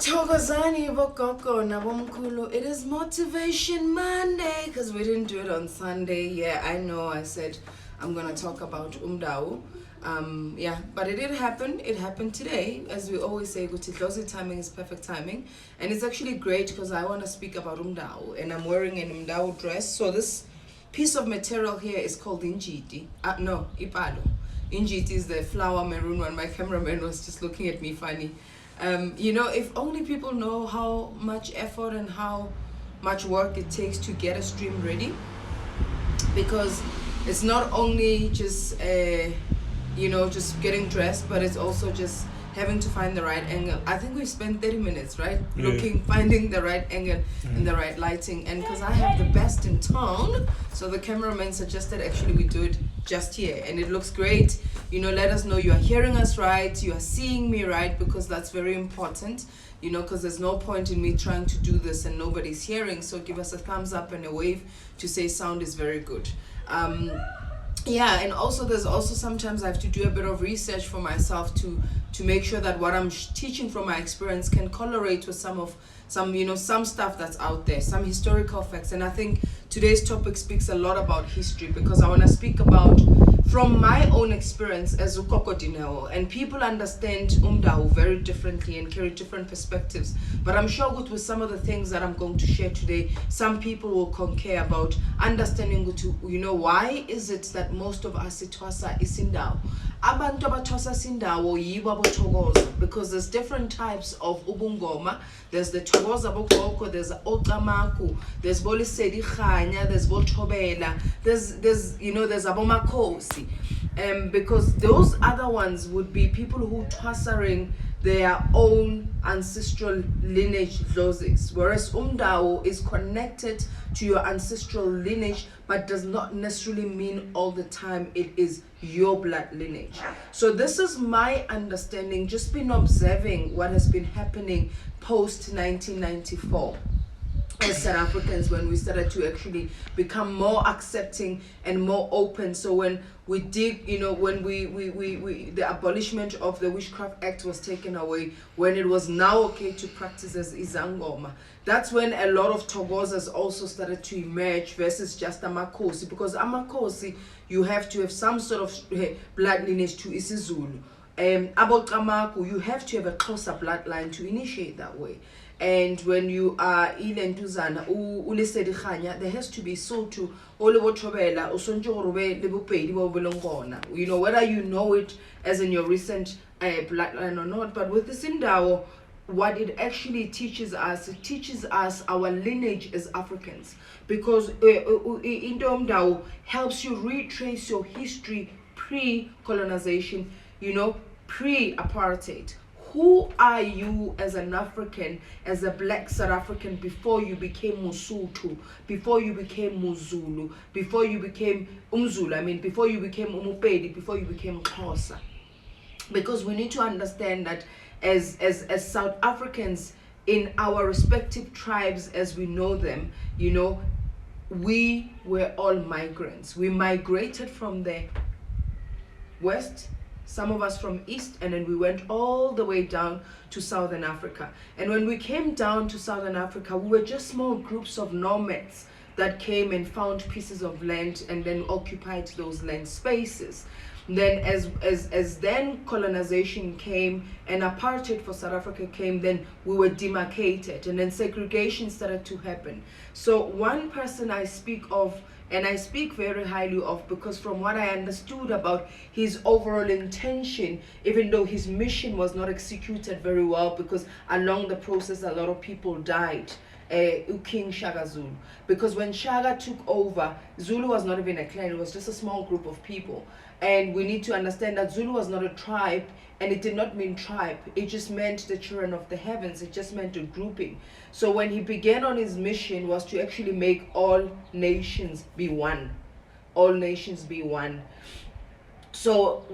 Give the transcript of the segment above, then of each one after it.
Thokozani bogogo nabomkhulu. It is Motivation Monday because we didn't do it on Sunday. Yeah, I know. I said I'm gonna talk about Mndau. Yeah, but it did happen. It happened today, as we always say. Kuti timing is perfect timing, and it's actually great because I want to speak about Mndau, and I'm wearing an Mndau dress. So this piece of material here is called injiti. No, ipalo. Injiti is the flower maroon one. My cameraman was just looking at me funny. If only people know how much effort and how much work it takes to get a stream ready, because it's not only just just getting dressed, but it's also just having to find the right angle. I think we spent 30 minutes, right? Yeah. Finding the right angle and the right lighting. And because I have the best in town, so the cameraman suggested actually we do it just here. And it looks great. Let us know you are hearing us right, you are seeing me right, because that's very important. Because there's no point in me trying to do this and nobody's hearing. So give us a thumbs up and a wave to say sound is very good. Yeah, and also there's also sometimes I have to do a bit of research for myself to make sure that what I'm teaching from my experience can correlate with some stuff that's out there, some historical facts. And I think today's topic speaks a lot about history, because I want to speak about from my own experience as Ukoko Dineo, and people understand Mndau very differently and carry different perspectives. But I'm sure with some of the things that I'm going to share today, some people will concur about understanding why is it that most of us itwasa isindau. Abantu abathwasa isindawo yibo abothokoza, because there's different types of ubungoma. There's the thokoza bogogo, there's oqamaku, there's bolisedi khanya, there's bothobela, there's abomakhosi. Because those other ones would be people who twasering their own ancestral lineage loses, whereas Mndau is connected to your ancestral lineage, but does not necessarily mean all the time it is your blood lineage. So this is my understanding, just been observing what has been happening post 1994 as South Africans, when we started to actually become more accepting and more open. So when we did, when we the abolishment of the Witchcraft Act was taken away, when it was now okay to practice as Sangomas, that's when a lot of Togozas also started to emerge versus just Amakosi, because Amakosi, you have to have some sort of blood lineage to isiZulu. Abokamaku, you have to have a closer bloodline to initiate that way. And when you are ilentuzana ulisedi khanya, there has to be so to olebothobela usonjorobe lebopedi bo belongona. Whether you know it as in your recent bloodline or not. But with this Mndau, what it actually teaches us, our lineage as Africans, because Mndau helps you retrace your history pre-colonization, pre-apartheid. Who are you as an African, as a black South African, before you became Musutu, before you became Muzulu, before you became Umzulu, before you became Umupedi, before you became Xhosa? Because we need to understand that as South Africans in our respective tribes as we know them, we were all migrants. We migrated from the west, some of us from east, and then we went all the way down to Southern Africa. And when we came down to Southern Africa, we were just small groups of nomads that came and found pieces of land and then occupied those land spaces. Then as then colonization came and apartheid for South Africa came, then we were demarcated, and then segregation started to happen. So one person I speak of, and I speak very highly of, because from what I understood about his overall intention, even though his mission was not executed very well, because along the process a lot of people died, King Shaka Zulu. Because when Shaka took over, Zulu was not even a clan, it was just a small group of people. And we need to understand that Zulu was not a tribe, and it did not mean tribe. It just meant the children of the heavens. It just meant a grouping. So when he began on his mission was to actually make all nations be one. All nations be one. So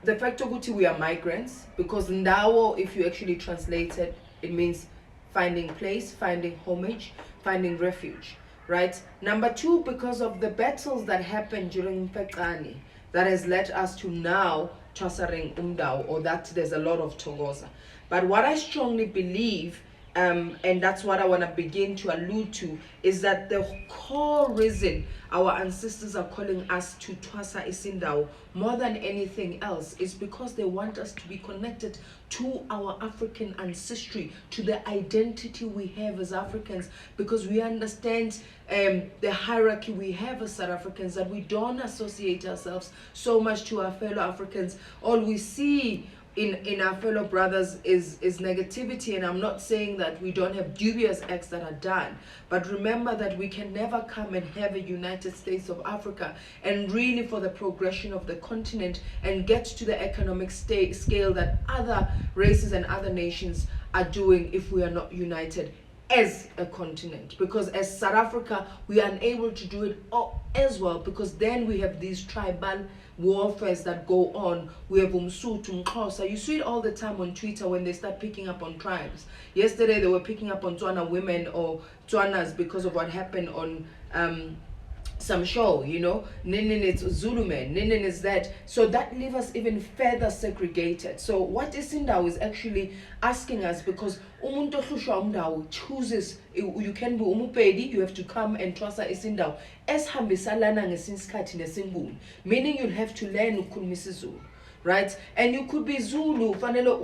the fact of we are migrants, because Ndau, if you actually translate it, it means finding place, finding homage, finding refuge, right? Number two, because of the battles that happened during Mfecane, that has led us to now twasareng Mndau, or that there's a lot of Togoza. But what I strongly believe, and that's what I want to begin to allude to, is that the core reason our ancestors are calling us to Twasa Isindau more than anything else is because they want us to be connected to our African ancestry, to the identity we have as Africans, because we understand the hierarchy we have as South Africans, that we don't associate ourselves so much to our fellow Africans. All we see in our fellow brothers is negativity, and I'm not saying that we don't have dubious acts that are done, but remember that we can never come and have a United States of Africa and really for the progression of the continent and get to the economic scale that other races and other nations are doing if we are not united as a continent. Because as South Africa, we are unable to do it as well, because then we have these tribal warfares that go on. We have Umsutu, Mxhosa. You see it all the time on Twitter when they start picking up on tribes. Yesterday they were picking up on Tswana women or Tswanas because of what happened on some show, you know. Ninin is Zulu man, Ninin is that. So that leaves us even further segregated. So what isindau is actually asking us, because umuntu ohlushwa umndau chooses, you can be umupedi, you have to come and twasa isindau esihambisalana ngesinye isikhathi nesinguni, meaning you'll have to learn ukukhuluma isiZulu, right? And you could be Zulu, fanele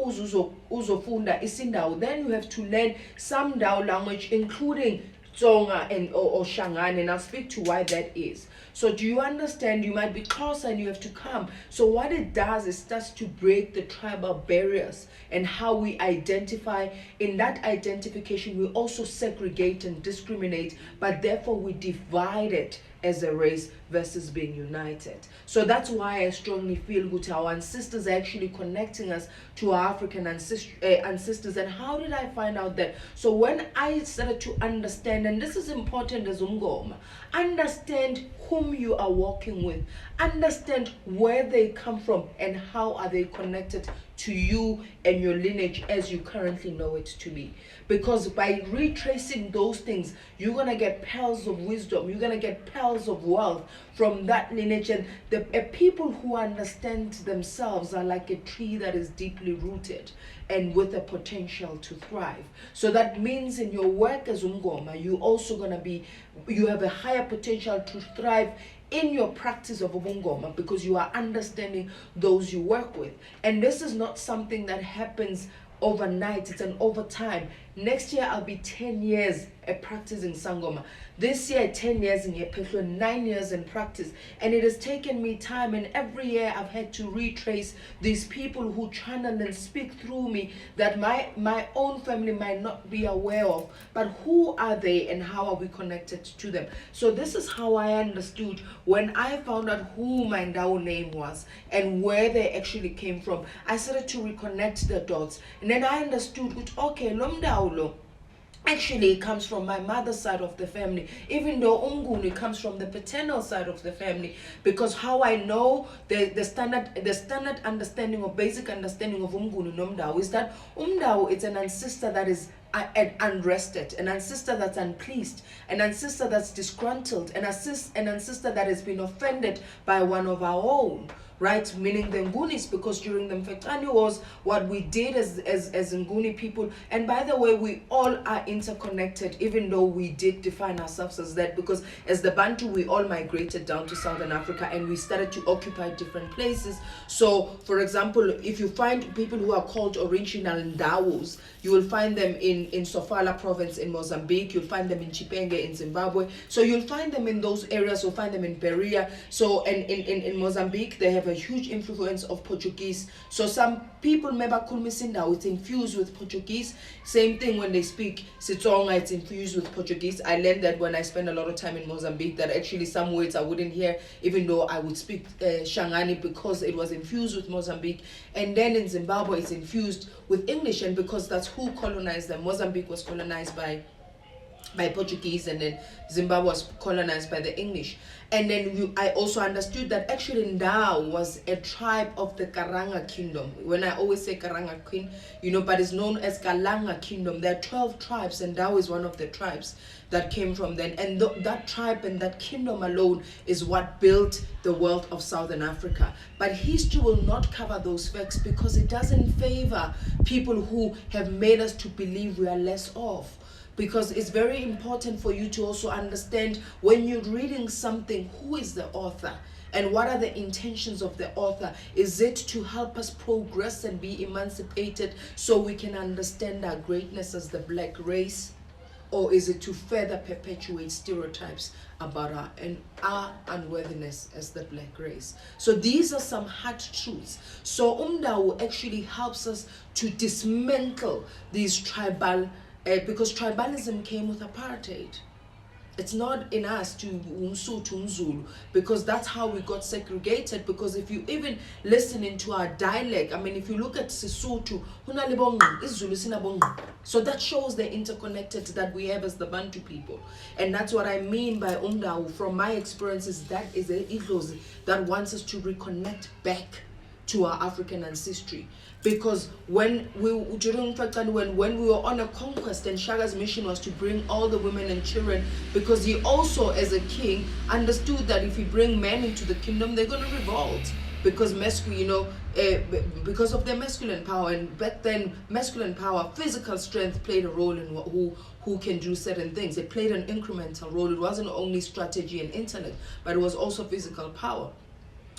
uzofunda isindau, then you have to learn some Mndau language, including Tsonga and or Shangaan, and I'll speak to why that is. So do you understand? You might be closer and you have to come. So what it does is starts to break the tribal barriers and how we identify. In that identification, we also segregate and discriminate, but therefore we divide it as a race versus being united. So that's why I strongly feel that our ancestors are actually connecting us to our African ancestors. And how did I find out that? So when I started to understand, and this is important as Umngoma, understand whom you are working with, understand where they come from and how are they connected to you and your lineage as you currently know it to be. Because by retracing those things, you're going to get pearls of wisdom, you're going to get pearls of wealth from that lineage. And the people who understand themselves are like a tree that is deeply rooted and with a potential to thrive. So that means in your work as Umngoma, you also going to be, you have a higher potential to thrive in your practice of Ubungoma, because you are understanding those you work with. And this is not something that happens overnight, it's an overtime. Next year I'll be 10 years practicing Sangoma. This year 10 years in Yepetlo, 9 years in practice. And it has taken me time, and every year I've had to retrace these people who channel and speak through me that my own family might not be aware of. But who are they and how are we connected to them? So this is how I understood when I found out who my Mndau name was and where they actually came from. I started to reconnect the dots. And then I understood, okay, lo Mndau lo actually it comes from my mother's side of the family, even though Umnguni comes from the paternal side of the family. Because how I know the standard understanding or basic understanding of Umnguni no Mndau is that Mndau is an ancestor that is unrested, an ancestor that's unpleased, an ancestor that's disgruntled, an ancestor that has been offended by one of our own. Right, meaning the Ngunis, because during the Mfetani Wars, what we did as Nguni people, and by the way, we all are interconnected, even though we did define ourselves as that, because as the Bantu, we all migrated down to Southern Africa and we started to occupy different places. So, for example, if you find people who are called original Ndawus, you will find them in Sofala province in Mozambique, you'll find them in Chipenge in Zimbabwe. So you'll find them in those areas, you'll find them in Berea. So in Mozambique, they have a huge influence of Portuguese. So some people maybe Kulmisindau, it's infused with Portuguese. Same thing when they speak Sitsonga, it's infused with Portuguese. I learned that when I spent a lot of time in Mozambique, that actually some words I wouldn't hear, even though I would speak Shangani, because it was infused with Mozambique. And then in Zimbabwe, it's infused with English, and because that's who colonized them. Mozambique was colonized by by Portuguese, and then Zimbabwe was colonized by the English. And then I also understood that actually Mndau was a tribe of the Karanga kingdom. When I always say Karanga queen, but it's known as Kalanga kingdom. There are 12 tribes, and Mndau is one of the tribes that came from then. And that tribe and that kingdom alone is what built the world of Southern Africa. But history will not cover those facts because it doesn't favor people who have made us to believe we are less off. Because it's very important for you to also understand when you're reading something, who is the author and what are the intentions of the author. Is it to help us progress and be emancipated so we can understand our greatness as the black race? Or is it to further perpetuate stereotypes about our unworthiness as the black race? So these are some hard truths. So Mndau actually helps us to dismantle these tribal because tribalism came with apartheid. It's not in us to Umsutu Zulu, because that's how we got segregated. Because if you even listen into our dialect, if you look at Sesotho, so that shows the interconnected that we have as the Bantu people. And that's what I mean by Mndau. From my experiences, that is a idlozi that wants us to reconnect back to our African ancestry. Because when we were on a conquest, and Shaga's mission was to bring all the women and children, because he also, as a king, understood that if he bring men into the kingdom, they're going to revolt. Because because of their masculine power. And back then, masculine power, physical strength played a role in who can do certain things. It played an incremental role. It wasn't only strategy and intellect, but it was also physical power.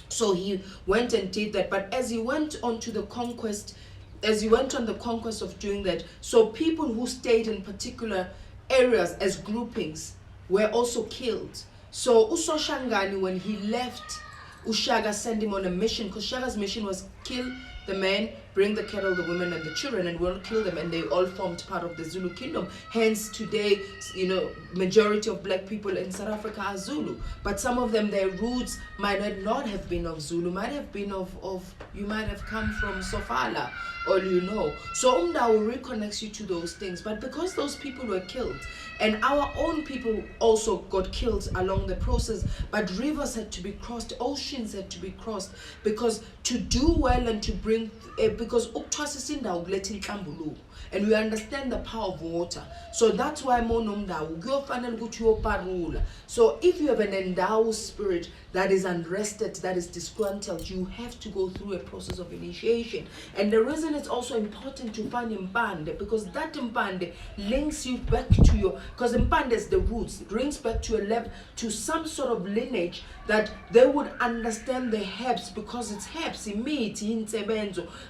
So he went and did that. But as he went on the conquest of doing that, so people who stayed in particular areas as groupings were also killed. So Usoshangani, when he left, Ushaga sent him on a mission, because Shaga's mission was kill the men, bring the cattle, the women, and the children, and won't kill them. And they all formed part of the Zulu kingdom. Hence, today, majority of black people in South Africa are Zulu. But some of them, their roots might not have been of Zulu, might have been you might have come from Sofala, or So Mndau reconnects you to those things. But because those people were killed, and our own people also got killed along the process, but rivers had to be crossed, oceans had to be crossed, because to do well and to bring, because isindau letting Kambulu, and we understand the power of water. So that's why so if you have an Mndau spirit that is unrested, that is disgruntled, you have to go through a process of initiation. And the reason it's also important to find Mpande, because that Mpande links you back to your, because Mpande is the roots, it brings back to a level, to some sort of lineage that they would understand the herbs, because it's herbs,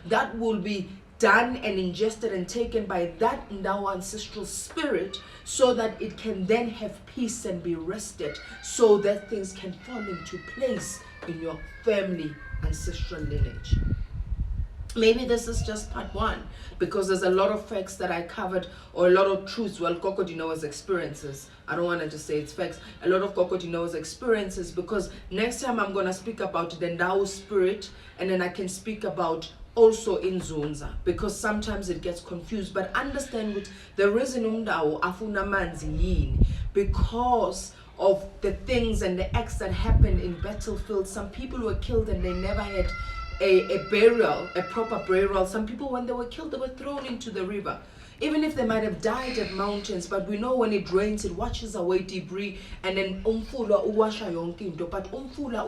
that will be done and ingested and taken by that Mndau ancestral spirit, so that it can then have peace and be rested, so that things can fall into place in your family ancestral lineage. Maybe this is just part one, because there's a lot of facts that I covered, or a lot of truths. Well, Kokodino's experiences. I don't want to just say it's facts. A lot of Kokodino's experiences, because next time I'm going to speak about the Mndau spirit, and then I can speak about also in Zunza, because sometimes it gets confused. But understand what the reason Mndau afuna manzi yini, because of the things and the acts that happened in battlefields. Some people were killed and they never had a burial, a proper burial. Some people, when they were killed, they were thrown into the river. Even if they might have died at mountains, but we know when it rains, it washes away debris, and then umfula uwasha yonke into, but umfula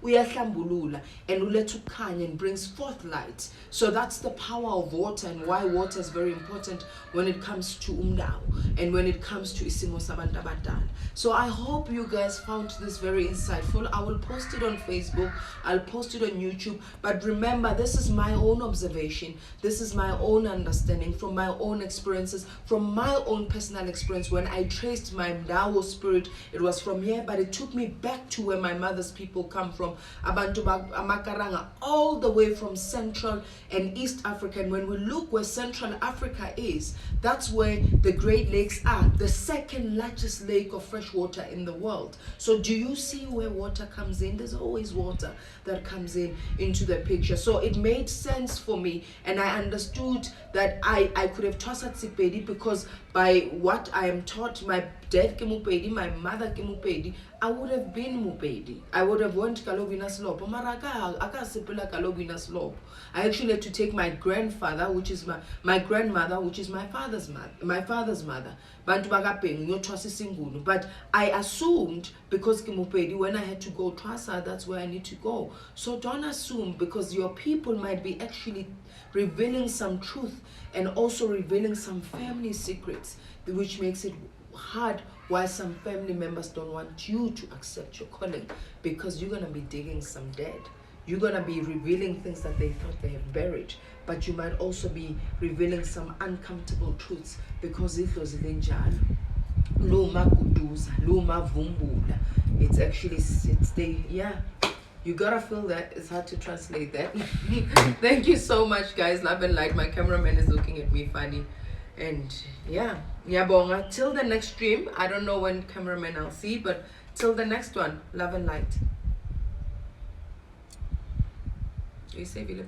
uyahlambulula and uletha ukukhanya and brings forth light. So that's the power of water, and why water is very important when it comes to Mndau and when it comes to isimo sabantu abadala. So I hope you guys found this very insightful. I will post it on Facebook, I'll post it on YouTube, but remember, this is my own observation, this is my own understanding from my own experiences, from my own personal experience. When I traced my Mndau spirit, it was from here, but it took me back to where my mother's people come from, Abantu Amakaranga, all the way from Central and East Africa. And when we look where Central Africa is, that's where the Great Lakes are, the second largest lake of fresh water in the world. So do you see where water comes in? There's always water that comes into the picture. So it made sense for me, and I understood that I could have trusted Xhosa Tsipedi because by what I am taught, my dad ke Mopedi, my mother ke Mopedi, I would have been Mopedi. I would have went Kalobina Slope. Maraga, aka sepela Kalobina Slope. I actually had to take my grandfather, which is my grandmother, which is my father's mother. But I assumed because Kimupedi, when I had to go Trasa, that's where I need to go. So don't assume, because your people might be actually revealing some truth and also revealing some family secrets, which makes it hard why some family members don't want you to accept your calling, because you're going to be digging some dead. You're going to be revealing things that they thought they have buried, but you might also be revealing some uncomfortable truths, because it was linjalo. Luma kuduza, luma vumbula. It's actually, yeah. You gotta feel that. It's hard to translate that. Thank you so much, guys. Love and light. My cameraman is looking at me funny. And yeah, Nyabonga. Till the next stream. I don't know when cameraman I'll see, but till the next one. Love and light. You say, Philip?